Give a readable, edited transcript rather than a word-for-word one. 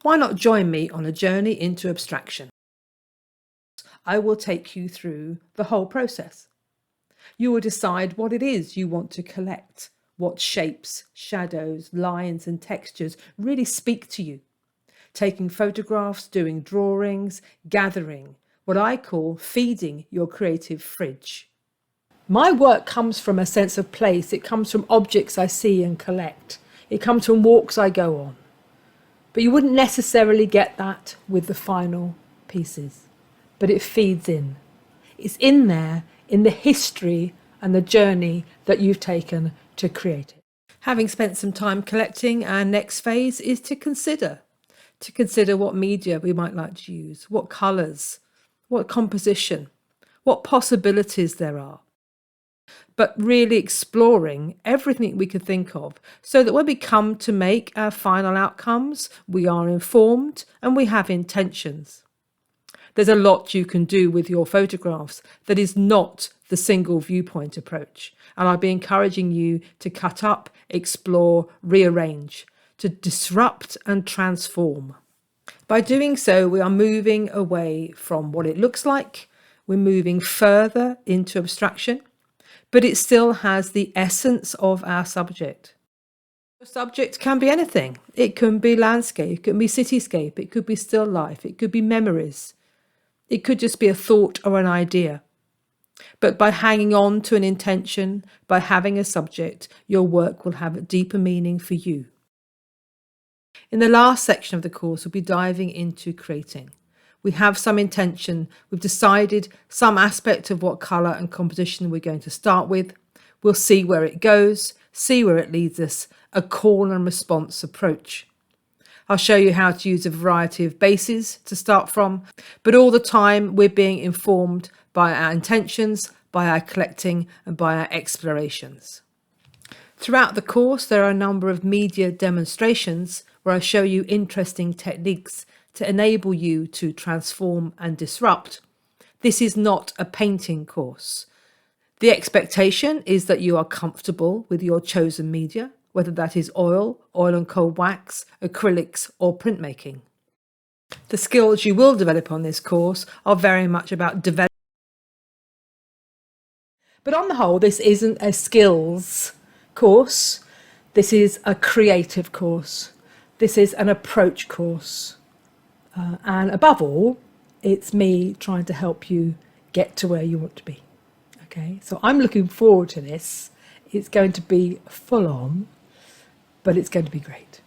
Why not join me on a journey into abstraction? I will take you through the whole process. You will decide what it is you want to collect, what shapes, shadows, lines and textures really speak to you. Taking photographs, doing drawings, gathering, what I call feeding your creative fridge. My work comes from a sense of place. It comes from objects I see and collect. It comes from walks I go on. But you wouldn't necessarily get that with the final pieces. But it feeds in. It's in there, in the history and the journey that you've taken to create it. Having spent some time collecting, our next phase is to consider what media we might like to use, what colours, what composition, what possibilities there are. But really exploring everything we could think of so that when we come to make our final outcomes, we are informed and we have intentions. There's a lot you can do with your photographs that is not the single viewpoint approach. And I'll be encouraging you to cut up, explore, rearrange, to disrupt and transform. By doing so, we are moving away from what it looks like. We're moving further into abstraction, but it still has the essence of our subject. The subject can be anything. It can be landscape, it can be cityscape, it could be still life, it could be memories. It could just be a thought or an idea. But by hanging on to an intention, by having a subject, your work will have a deeper meaning for you. In the last section of the course, we'll be diving into creating. We have some intention. We've decided some aspect of what colour and composition we're going to start with. We'll see where it goes, see where it leads us, a call and response approach. I'll show you how to use a variety of bases to start from, but all the time we're being informed by our intentions, by our collecting and by our explorations. Throughout the course, there are a number of media demonstrations where I show you interesting techniques to enable you to transform and disrupt. This is not a painting course. The expectation is that you are comfortable with your chosen media, whether that is oil and cold wax, acrylics or printmaking. The skills you will develop on this course are very much about developing. But on the whole, this isn't a skills course. This is a creative course. This is an approach course. And above all, it's me trying to help you get to where you want to be. Okay, so I'm looking forward to this. It's going to be full on, but it's going to be great.